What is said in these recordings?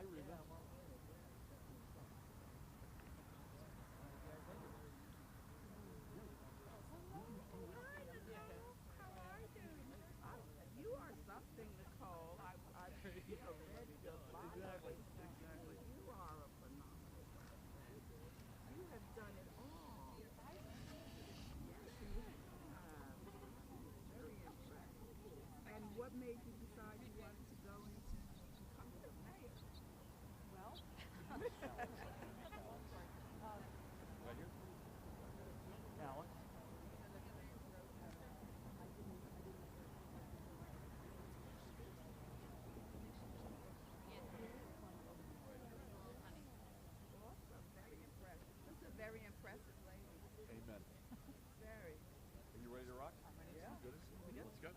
You are something, Nicole. I read your bio. You are a phenomenal person. You have done it all. Yes, you have. Very impressed. And what made you decide you wanted to go into becoming a mayor? Well, awesome. Very impressive. This is a very impressive lady. Amen. Very. Are you ready to rock? Yeah. Good. Let's go.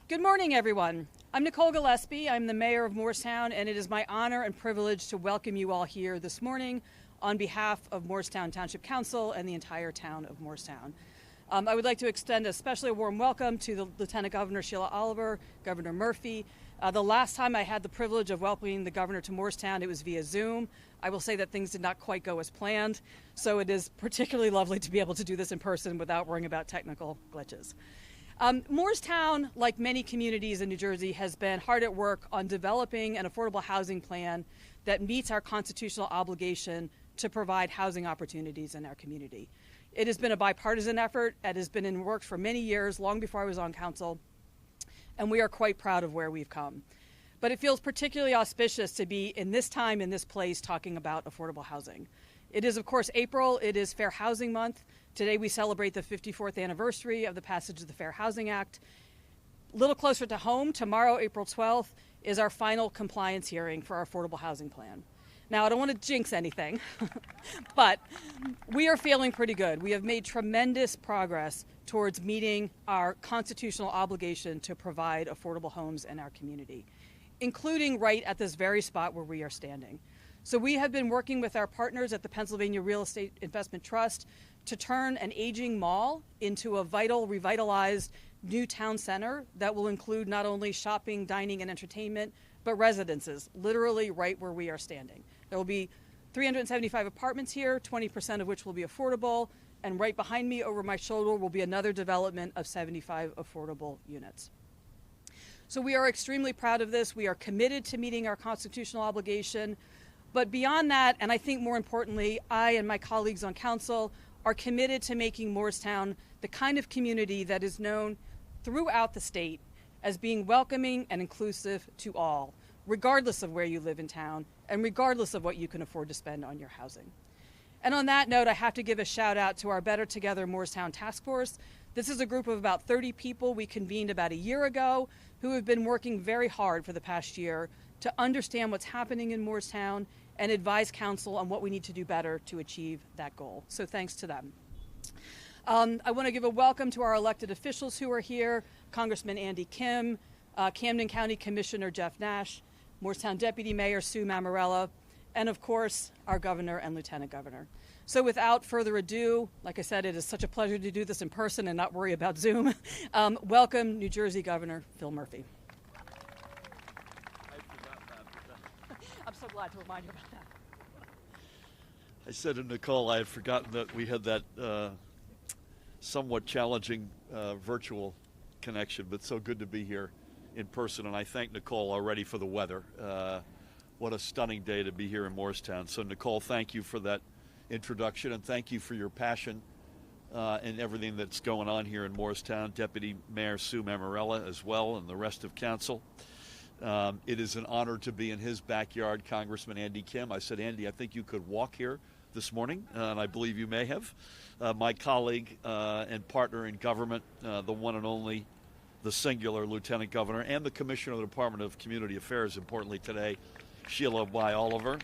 Good morning, everyone. I'm Nicole Gillespie. I'm the mayor of Morristown, and it is my honor and privilege to welcome you all here this morning on behalf of Morristown Township Council and the entire town of Morristown. I would like to extend especially a warm welcome to the Lieutenant Governor Sheila Oliver, Governor Murphy. The last time I had the privilege of welcoming the governor to Morristown, it was via Zoom. I will say that things did not quite go as planned, so it is particularly lovely to be able to do this in person without worrying about technical glitches. Morristown, like many communities in New Jersey, has been hard at work on developing an affordable housing plan that meets our constitutional obligation to provide housing opportunities in our community. It has been a bipartisan effort. It has been in works for many years, long before I was on council, and we are quite proud of where we've come. But it feels particularly auspicious to be in this time, in this place, talking about affordable housing. It is, of course, April. It is Fair Housing Month. Today we celebrate the 54th anniversary of the passage of the Fair Housing Act. A little closer to home, tomorrow, April 12th, is our final compliance hearing for our affordable housing plan. Now, I don't want to jinx anything, but we are feeling pretty good. We have made tremendous progress towards meeting our constitutional obligation to provide affordable homes in our community, including right at this very spot where we are standing. So we have been working with our partners at the Pennsylvania Real Estate Investment Trust to turn an aging mall into a vital, revitalized new town center that will include not only shopping, dining, and entertainment, but residences, literally right where we are standing. There will be 375 apartments here, 20% of which will be affordable, and right behind me over my shoulder will be another development of 75 affordable units. So we are extremely proud of this. We are committed to meeting our constitutional obligation. But beyond that, and I think more importantly, I and my colleagues on council are committed to making Morristown the kind of community that is known throughout the state as being welcoming and inclusive to all, regardless of where you live in town and regardless of what you can afford to spend on your housing. And on that note, I have to give a shout out to our Better Together Morristown Task Force. This is a group of about 30 people we convened about a year ago who have been working very hard for the past year to understand what's happening in Morristown and advise council on what we need to do better to achieve that goal. So thanks to them. I want to give a welcome to our elected officials who are here: Congressman Andy Kim, Camden County Commissioner Jeff Nash, Morristown Deputy Mayor Sue Mamarella, and of course, our Governor and Lieutenant Governor. So without further ado, like I said, it is such a pleasure to do this in person and not worry about Zoom. Welcome, New Jersey Governor Phil Murphy. I'm so glad to remind you about that. I said to Nicole I had forgotten that we had that somewhat challenging virtual connection, but so good to be here in person. And I thank Nicole already for the weather. What a stunning day to be here in Morristown. So Nicole, thank you for that introduction, and thank you for your passion and everything that's going on here in Morristown. Deputy Mayor Sue Mamarella as well, and the rest of council. It is an honor to be in his backyard, Congressman Andy Kim. I said, Andy, I think you could walk here this morning, and I believe you may have. My colleague and partner in government, the one and only, the singular Lieutenant Governor, and the Commissioner of the Department of Community Affairs, importantly today, Sheila Y. Oliver.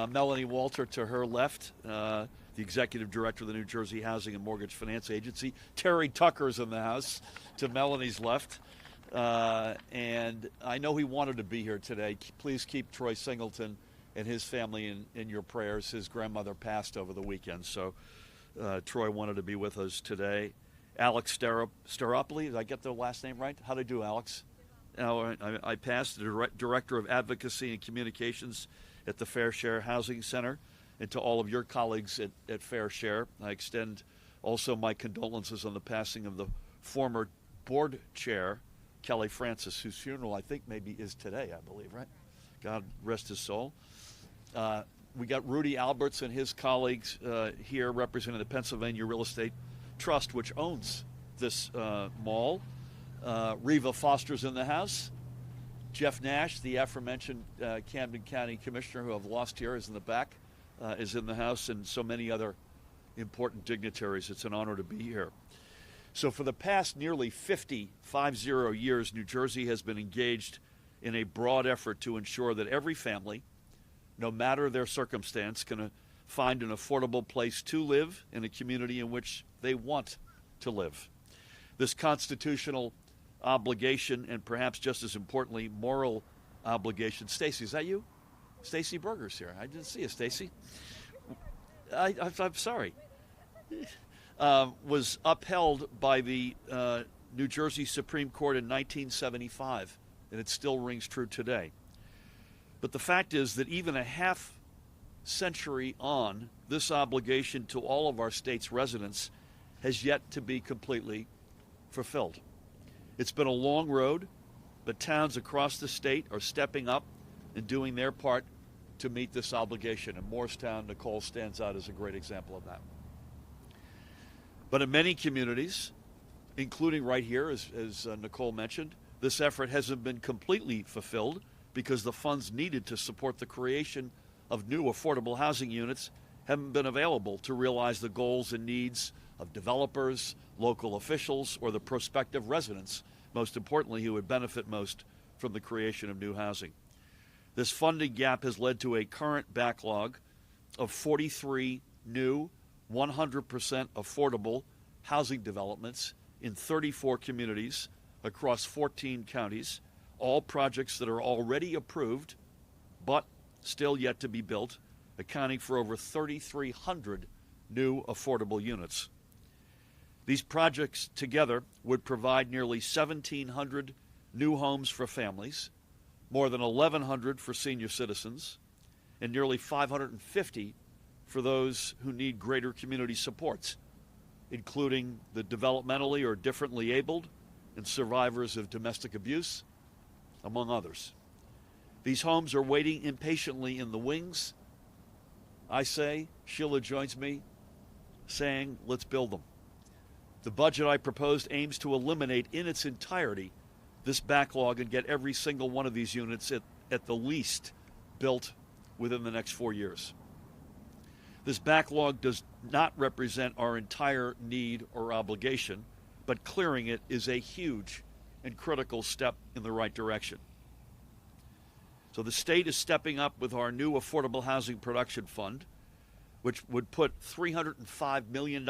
Melanie Walter to her left, the Executive Director of the New Jersey Housing and Mortgage Finance Agency. Terry Tucker's in the house to Melanie's left. And I know he wanted to be here today. Please keep Troy Singleton and his family in your prayers. His grandmother passed over the weekend, so Troy wanted to be with us today. Alex Staropoli. Did I get the last name right? How did I do, Alex? Now, I passed the Director of Advocacy and Communications at the Fair Share Housing Center, and to all of your colleagues at Fair Share. I extend also my condolences on the passing of the former board chair, Kelly Francis, whose funeral I think maybe is today, I believe, right? God rest his soul. We got Rudy Alberts and his colleagues here representing the Pennsylvania Real Estate Trust, which owns this mall. Reva Foster's in the house. Jeff Nash, the aforementioned Camden County Commissioner who I've lost here, is in the back, is in the house, and so many other important dignitaries. It's an honor to be here. So for the past nearly 50 years, New Jersey has been engaged in a broad effort to ensure that every family, no matter their circumstance, can find an affordable place to live in a community in which they want to live. This constitutional obligation, and perhaps just as importantly, moral obligation. Stacy, is that you? Stacy Berger's here. I didn't see you, Stacy. I'm sorry. Was upheld by the New Jersey Supreme Court in 1975, and it still rings true today. But the fact is that even a half century on, this obligation to all of our state's residents has yet to be completely fulfilled. It's been a long road, but towns across the state are stepping up and doing their part to meet this obligation. And Morristown, Nicole, stands out as a great example of that. But in many communities, including right here, as Nicole mentioned, this effort hasn't been completely fulfilled because the funds needed to support the creation of new affordable housing units haven't been available to realize the goals and needs of developers, local officials, or the prospective residents, most importantly, who would benefit most from the creation of new housing. This funding gap has led to a current backlog of 43 new 100% affordable housing developments in 34 communities across 14 counties, all projects that are already approved but still yet to be built, accounting for over 3,300 new affordable units. These projects together would provide nearly 1,700 new homes for families, more than 1,100 for senior citizens, and nearly 550 for those who need greater community supports, including the developmentally or differently abled and survivors of domestic abuse, among others. These homes are waiting impatiently in the wings. I say, Sheila joins me, saying, let's build them. The budget I proposed aims to eliminate in its entirety this backlog and get every single one of these units at the least built within the next 4 years. This backlog does not represent our entire need or obligation, but clearing it is a huge and critical step in the right direction. So the state is stepping up with our new Affordable Housing Production Fund, which would put $305 million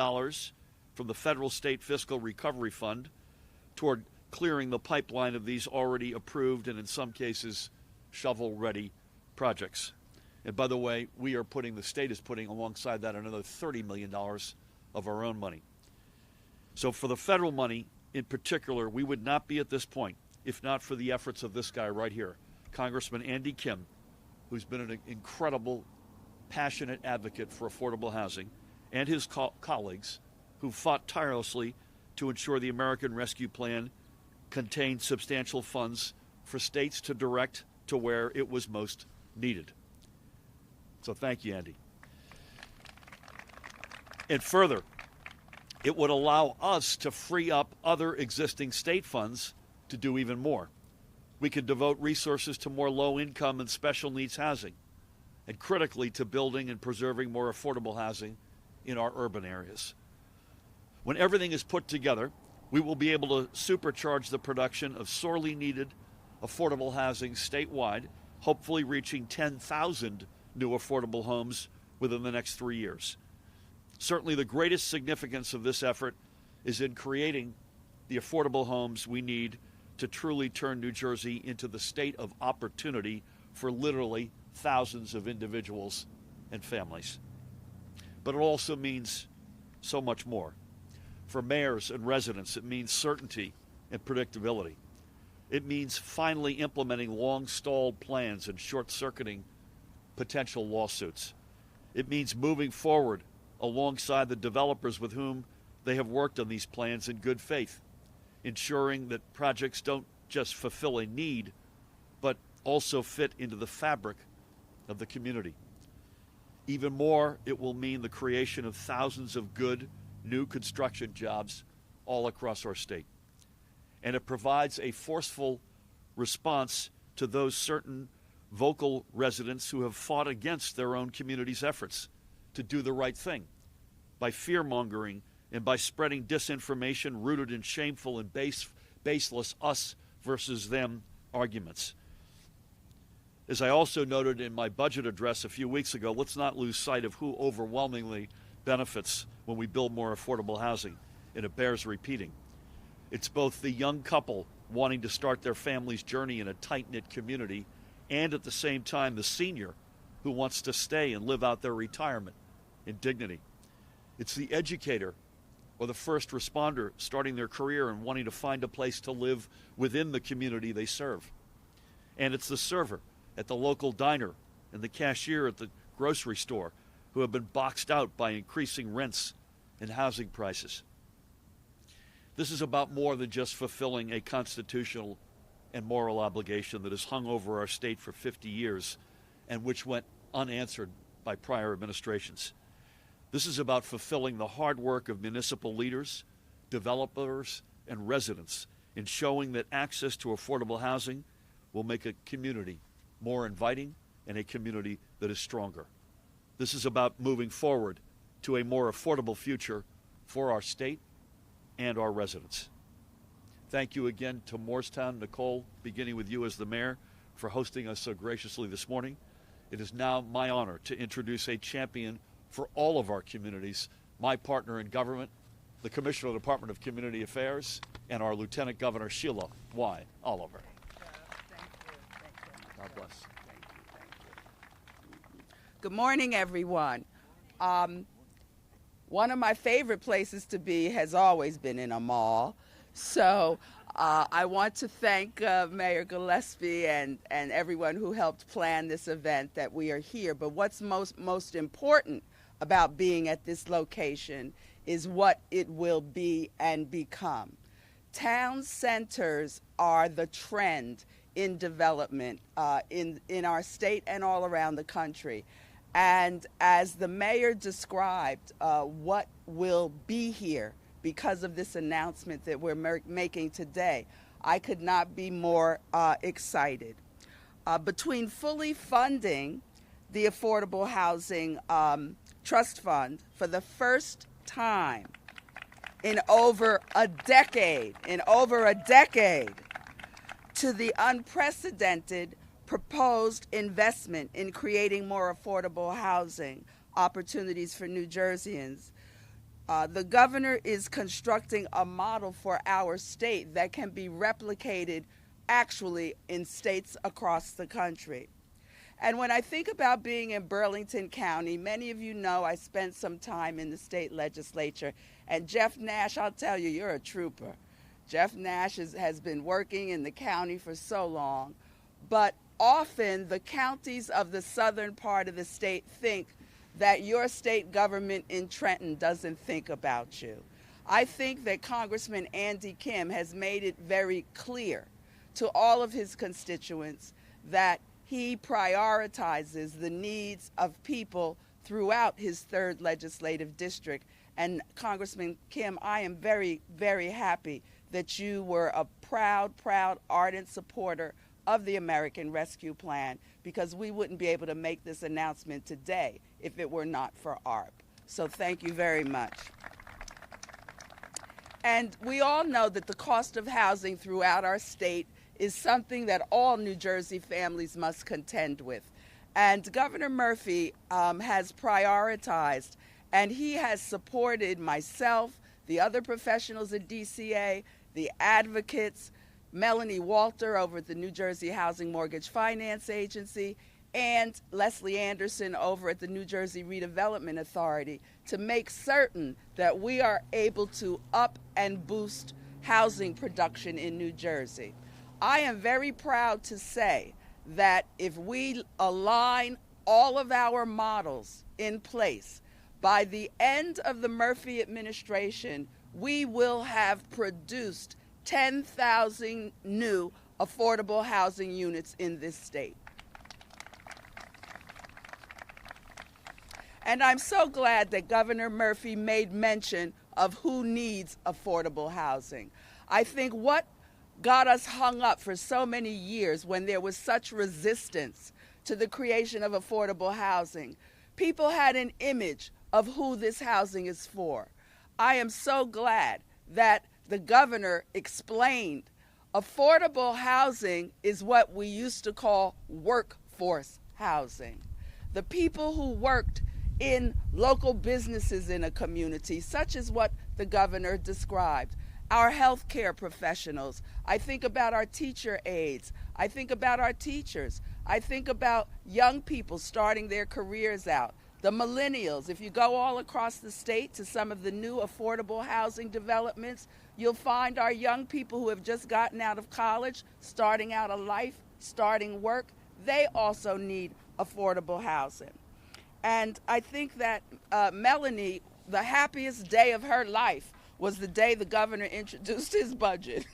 from the Federal State Fiscal Recovery Fund toward clearing the pipeline of these already approved and in some cases shovel-ready projects. And by the way, the state is putting alongside that another $30 million of our own money. So for the federal money in particular, we would not be at this point if not for the efforts of this guy right here, Congressman Andy Kim, who's been an incredible, passionate advocate for affordable housing, and his colleagues who fought tirelessly to ensure the American Rescue Plan contained substantial funds for states to direct to where it was most needed. So thank you, Andy. And further, it would allow us to free up other existing state funds to do even more. We could devote resources to more low-income and special needs housing, and critically to building and preserving more affordable housing in our urban areas. When everything is put together, we will be able to supercharge the production of sorely needed affordable housing statewide, hopefully reaching 10,000 new affordable homes within the next 3 years. Certainly the greatest significance of this effort is in creating the affordable homes we need to truly turn New Jersey into the state of opportunity for literally thousands of individuals and families. But it also means so much more. For mayors and residents, it means certainty and predictability. It means finally implementing long-stalled plans and short-circuiting potential lawsuits. It means moving forward alongside the developers with whom they have worked on these plans in good faith, ensuring that projects don't just fulfill a need, but also fit into the fabric of the community. Even more, it will mean the creation of thousands of good new construction jobs all across our state. And it provides a forceful response to those certain vocal residents who have fought against their own community's efforts to do the right thing by fear-mongering and by spreading disinformation rooted in shameful and baseless us versus them arguments. As I also noted in my budget address a few weeks ago, let's not lose sight of who overwhelmingly benefits when we build more affordable housing, and it bears repeating. It's both the young couple wanting to start their family's journey in a tight-knit community and at the same time the senior who wants to stay and live out their retirement in dignity. It's the educator or the first responder starting their career and wanting to find a place to live within the community they serve. And it's the server at the local diner and the cashier at the grocery store who have been boxed out by increasing rents and housing prices. This is about more than just fulfilling a constitutional and moral obligation that has hung over our state for 50 years and which went unanswered by prior administrations. This is about fulfilling the hard work of municipal leaders, developers, and residents in showing that access to affordable housing will make a community more inviting and a community that is stronger. This is about moving forward to a more affordable future for our state and our residents. Thank you again to Morristown. Nicole, beginning with you as the mayor, for hosting us so graciously this morning. It is now my honor to introduce a champion for all of our communities, my partner in government, the Commissioner of the Department of Community Affairs, and our Lieutenant Governor, Sheila Y. Oliver. Thank you. God bless. Thank you. Good morning, everyone. One of my favorite places to be has always been in a mall. So I want to thank Mayor Gillespie and everyone who helped plan this event that we are here. But what's most important about being at this location is what it will be and become. Town centers are the trend in development in our state and all around the country. And as the mayor described what will be here because of this announcement that we're making today, I could not be more excited. Between fully funding the Affordable Housing Trust Fund for the first time in over a decade, to the unprecedented proposed investment in creating more affordable housing opportunities for New Jerseyans, the governor is constructing a model for our state that can be replicated actually in states across the country. And when I think about being in Burlington County, many of you know I spent some time in the state legislature. And Jeff Nash, I'll tell you, you're a trooper. Jeff Nash has been working in the county for so long. But often the counties of the southern part of the state think that your state government in Trenton doesn't think about you. I think that Congressman Andy Kim has made it very clear to all of his constituents that he prioritizes the needs of people throughout his 3rd legislative district. And Congressman Kim, I am very, very happy that you were a proud, ardent supporter of the American Rescue Plan, because we wouldn't be able to make this announcement today if it were not for ARP. So thank you very much. And we all know that the cost of housing throughout our state is something that all New Jersey families must contend with. And Governor Murphy has prioritized, and he has supported myself, the other professionals at DCA, the advocates, Melanie Walter over at the New Jersey Housing Mortgage Finance Agency, and Leslie Anderson over at the New Jersey Redevelopment Authority to make certain that we are able to up and boost housing production in New Jersey. I am very proud to say that if we align all of our models in place, by the end of the Murphy administration, we will have produced 10,000 new affordable housing units in this state. And I'm so glad that Governor Murphy made mention of who needs affordable housing. I think what got us hung up for so many years when there was such resistance to the creation of affordable housing, people had an image of who this housing is for. I am so glad that the governor explained affordable housing is what we used to call workforce housing. The people who worked in local businesses in a community, such as what the governor described. Our healthcare professionals. I think about our teacher aides. I think about our teachers. I think about young people starting their careers out. The millennials. If you go all across the state to some of the new affordable housing developments, you'll find our young people who have just gotten out of college, starting out a life, starting work. They also need affordable housing. And I think that Melanie, the happiest day of her life was the day the governor introduced his budget.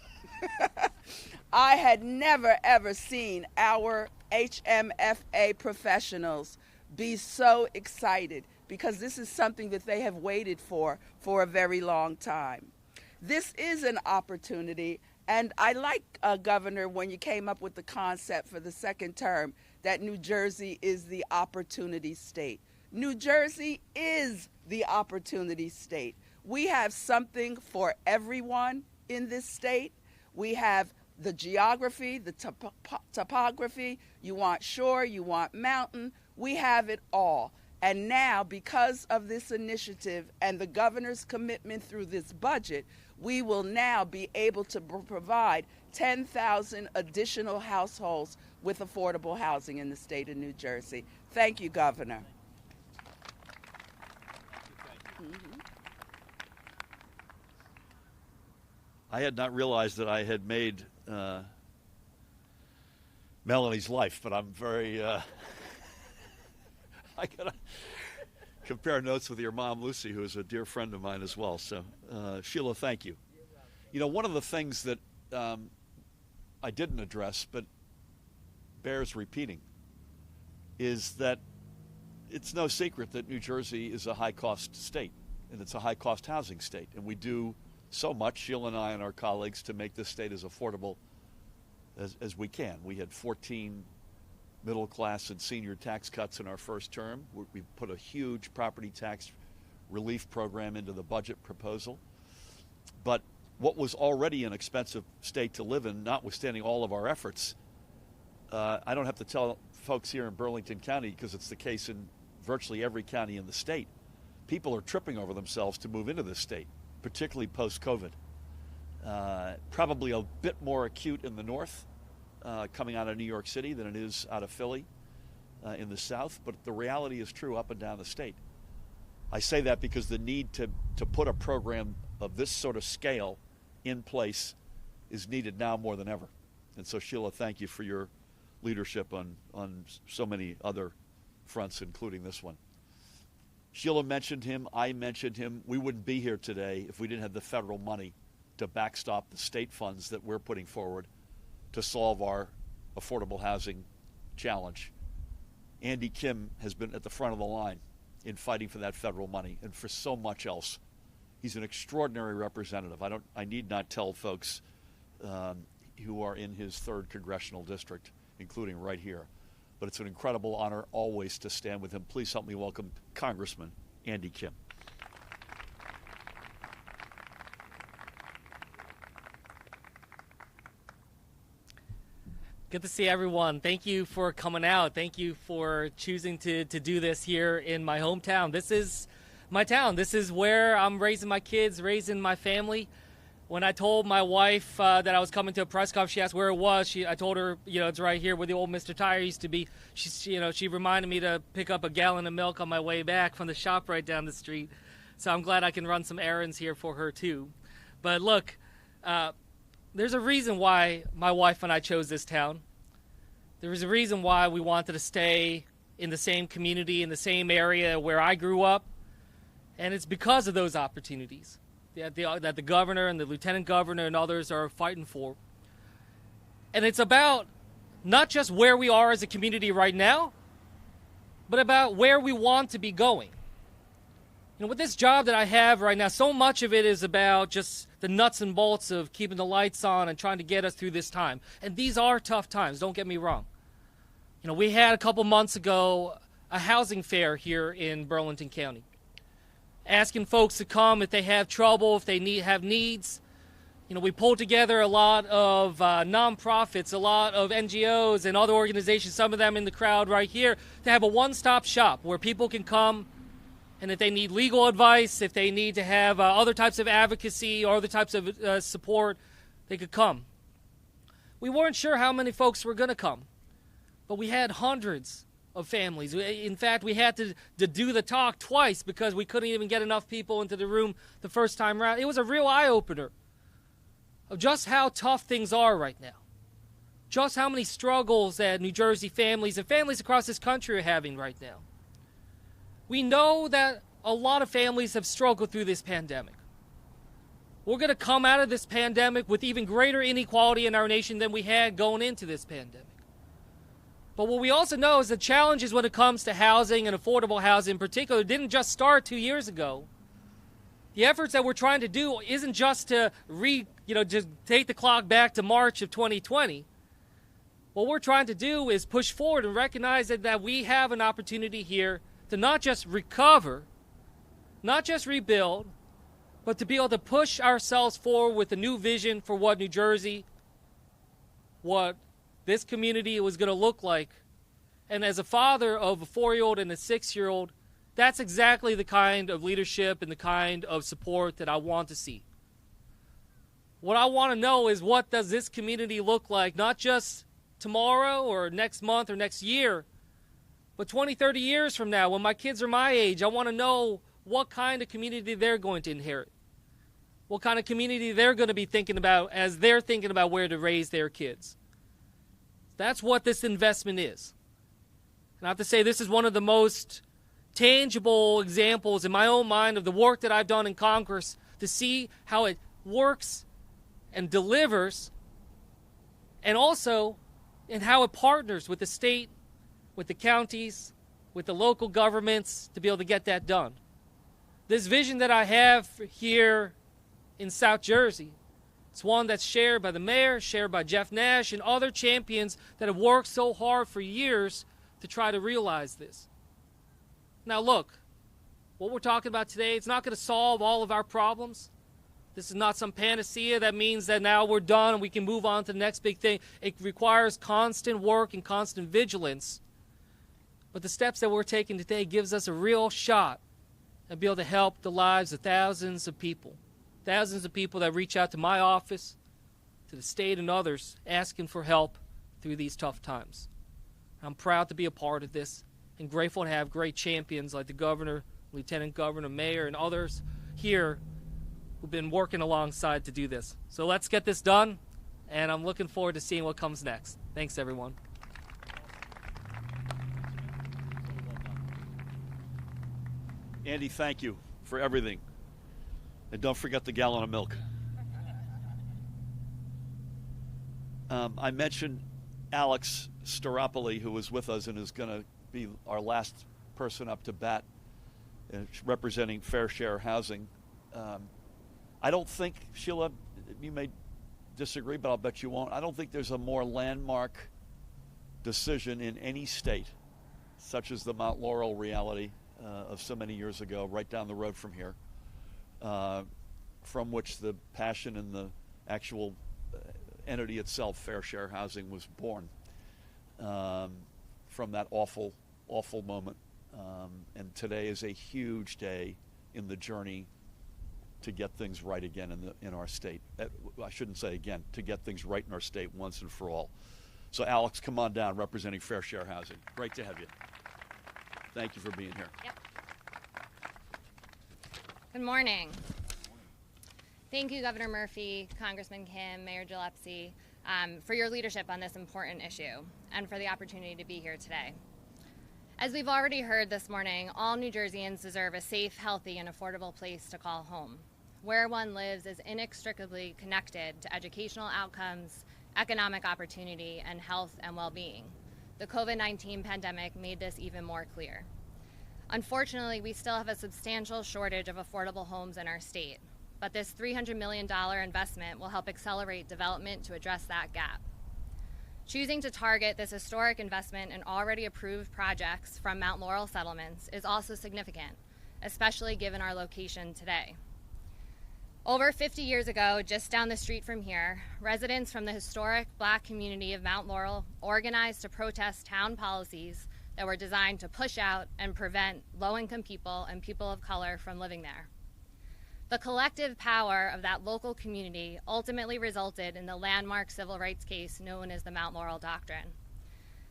I had never, ever seen our HMFA professionals be so excited because this is something that they have waited for a very long time. This is an opportunity, and I like, Governor, when you came up with the concept for the second term that New Jersey is the opportunity state. New Jersey is the opportunity state. We have something for everyone in this state. We have the geography, the topography. You want shore, you want mountain. We have it all. And now, because of this initiative and the governor's commitment through this budget, we will now be able to provide 10,000 additional households with affordable housing in the state of New Jersey. Thank you, Governor. I had not realized that I had made Melanie's life, but I'm very, I got to compare notes with your mom, Lucy, who is a dear friend of mine as well. So, Sheila, thank you. You know, one of the things that I didn't address, but bears repeating, is that it's no secret that New Jersey is a high-cost state, and it's a high-cost housing state, and we do so much, Sheila and I and our colleagues, to make this state as affordable as we can. We had 14 middle class and senior tax cuts in our first term. We put a huge property tax relief program into the budget proposal. But what was already an expensive state to live in, notwithstanding all of our efforts, I don't have to tell folks here in Burlington County, because it's the case in virtually every county in the state, people are tripping over themselves to move into this state, particularly post-COVID. Probably a bit more acute in the north, coming out of New York City, than it is out of Philly in the south, but the reality is true up and down the state. I say that because the need to put a program of this sort of scale in place is needed now more than ever. And so, Sheila, thank you for your leadership on so many other fronts, including this one. Sheila mentioned him, I mentioned him. We wouldn't be here today if we didn't have the federal money to backstop the state funds that we're putting forward to solve our affordable housing challenge. Andy Kim has been at the front of the line in fighting for that federal money and for so much else. He's an extraordinary representative. I need not tell folks who are in his 3rd congressional district, including right here. But it's an incredible honor always to stand with him. Please help me welcome Congressman Andy Kim. Good to see everyone. Thank you for coming out. Thank you for choosing to do this here in my hometown. This is my town. This is where I'm raising my kids, raising my family. When I told my wife that I was coming to a press conference, she asked where it was. I told her, it's right here where the old Mr. Tire used to be. She reminded me to pick up a gallon of milk on my way back from the shop right down the street. So I'm glad I can run some errands here for her too. But look, there's a reason why my wife and I chose this town. There was a reason why we wanted to stay in the same community, in the same area where I grew up. And it's because of those opportunities that the governor and the lieutenant governor and others are fighting for. And it's about not just where we are as a community right now, but about where we want to be going. With this job that I have right now, so much of it is about just the nuts and bolts of keeping the lights on and trying to get us through this time. And these are tough times, don't get me wrong. We had a couple months ago a housing fair here in Burlington County, asking folks to come if they have trouble, if they have needs. We pulled together a lot of nonprofits, a lot of NGOs and other organizations, some of them in the crowd right here, to have a one-stop shop where people can come, and if they need legal advice, if they need to have other types of advocacy or other types of support, they could come. We weren't sure how many folks were going to come, but we had hundreds of families. In fact, we had to do the talk twice because we couldn't even get enough people into the room the first time around. It was a real eye-opener of just how tough things are right now, just how many struggles that New Jersey families and families across this country are having right now. We know that a lot of families have struggled through this pandemic. We're going to come out of this pandemic with even greater inequality in our nation than we had going into this pandemic. But what we also know is the challenges when it comes to housing and affordable housing in particular didn't just start 2 years ago. The efforts that we're trying to do isn't just to just take the clock back to March of 2020. What we're trying to do is push forward and recognize that we have an opportunity here to not just recover, not just rebuild, but to be able to push ourselves forward with a new vision for what New Jersey, what this community was going to look like. And as a father of a 4-year-old and a 6-year-old, that's exactly the kind of leadership and the kind of support that I want to see. What I want to know is, what does this community look like, not just tomorrow or next month or next year, but 20, 30 years from now when my kids are my age. I want to know what kind of community they're going to inherit, what kind of community they're going to be thinking about as they're thinking about where to raise their kids. That's what this investment is. And I have to say, this is one of the most tangible examples in my own mind of the work that I've done in Congress, to see how it works and delivers, and also in how it partners with the state, with the counties, with the local governments to be able to get that done. This vision that I have here in South Jersey, it's one that's shared by the mayor, shared by Jeff Nash, and other champions that have worked so hard for years to try to realize this. Now look, what we're talking about today, it's not going to solve all of our problems. This is not some panacea that means that now we're done and we can move on to the next big thing. It requires constant work and constant vigilance. But the steps that we're taking today gives us a real shot at being able to help the lives of thousands of people that reach out to my office, to the state and others, asking for help through these tough times. I'm proud to be a part of this and grateful to have great champions like the governor, lieutenant governor, mayor, and others here who've been working alongside to do this. So let's get this done, and I'm looking forward to seeing what comes next. Thanks, everyone. Andy, thank you for everything. And don't forget the gallon of milk. I mentioned Alex Staropoli, who was with us and is going to be our last person up to bat representing Fair Share Housing. I don't think, Sheila, you may disagree, but I'll bet you won't. I don't think there's a more landmark decision in any state, such as the Mount Laurel reality of so many years ago, right down the road from here, from which the passion and the actual entity itself, Fair Share Housing, was born, from that awful, awful moment. And today is a huge day in the journey to get things right again in our state. I shouldn't say again, to get things right in our state once and for all. So Alex, come on down, representing Fair Share Housing. Great to have you. Thank you for being here. Yep. Good morning. Thank you, Governor Murphy, Congressman Kim, Mayor Gillespie, for your leadership on this important issue and for the opportunity to be here today. As we've already heard this morning, all New Jerseyans deserve a safe, healthy, and affordable place to call home. Where one lives is inextricably connected to educational outcomes, economic opportunity, and health and well-being. The COVID-19 pandemic made this even more clear. Unfortunately, we still have a substantial shortage of affordable homes in our state, but this $300 million investment will help accelerate development to address that gap. Choosing to target this historic investment in already approved projects from Mount Laurel settlements is also significant, especially given our location today. Over 50 years ago, just down the street from here, residents from the historic Black community of Mount Laurel organized to protest town policies that were designed to push out and prevent low-income people and people of color from living there. The collective power of that local community ultimately resulted in the landmark civil rights case known as the Mount Laurel Doctrine.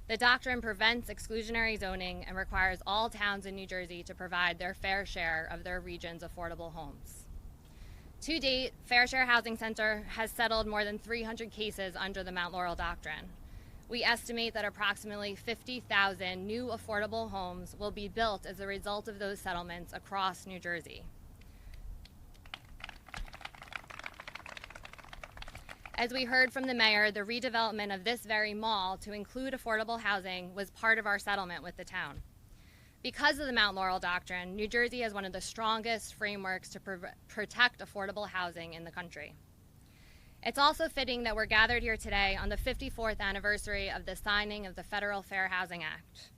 The doctrine prevents exclusionary zoning and requires all towns in New Jersey to provide their fair share of their region's affordable homes. To date, Fair Share Housing Center has settled more than 300 cases under the Mount Laurel Doctrine. We estimate that approximately 50,000 new affordable homes will be built as a result of those settlements across New Jersey. As we heard from the mayor, the redevelopment of this very mall to include affordable housing was part of our settlement with the town. Because of the Mount Laurel Doctrine, New Jersey has one of the strongest frameworks to protect affordable housing in the country. It's also fitting that we're gathered here today on the 54th anniversary of the signing of the Federal Fair Housing Act.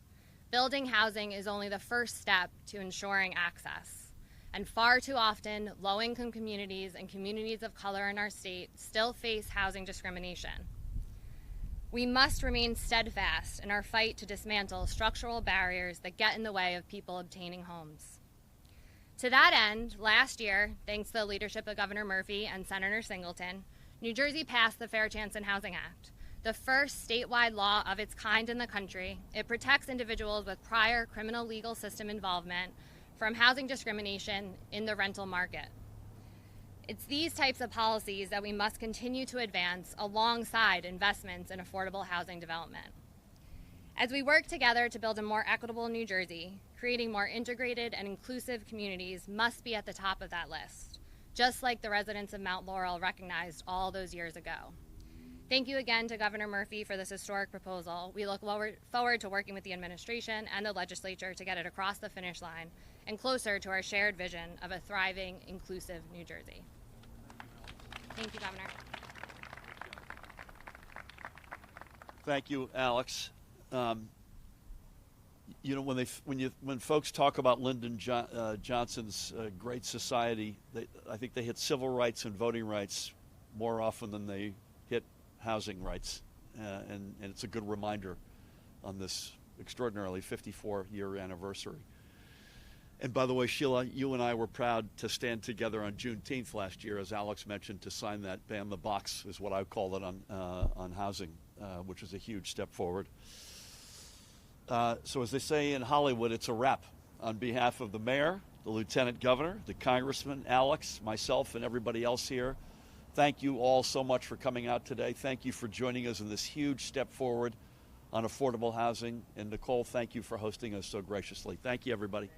Building housing is only the first step to ensuring access. And far too often, low-income communities and communities of color in our state still face housing discrimination. We must remain steadfast in our fight to dismantle structural barriers that get in the way of people obtaining homes. To that end, last year, thanks to the leadership of Governor Murphy and Senator Singleton, New Jersey passed the Fair Chance in Housing Act, the first statewide law of its kind in the country. It protects individuals with prior criminal legal system involvement from housing discrimination in the rental market. It's these types of policies that we must continue to advance alongside investments in affordable housing development. As we work together to build a more equitable New Jersey, creating more integrated and inclusive communities must be at the top of that list, just like the residents of Mount Laurel recognized all those years ago. Thank you again to Governor Murphy for this historic proposal. We look forward to working with the administration and the legislature to get it across the finish line and closer to our shared vision of a thriving, inclusive New Jersey. Thank you, Governor. Thank you, Alex. You know, when folks talk about Lyndon Johnson's great society, I think they hit civil rights and voting rights more often than they hit housing rights, and it's a good reminder on this extraordinarily 54-year anniversary. And by the way, Sheila, you and I were proud to stand together on Juneteenth last year, as Alex mentioned, to sign that ban the box, is what I call it, on housing, which is a huge step forward. So as they say in Hollywood, it's a wrap. On behalf of the mayor, the lieutenant governor, the congressman, Alex, myself, and everybody else here, thank you all so much for coming out today. Thank you for joining us in this huge step forward on affordable housing. And Nicole, thank you for hosting us so graciously. Thank you, everybody.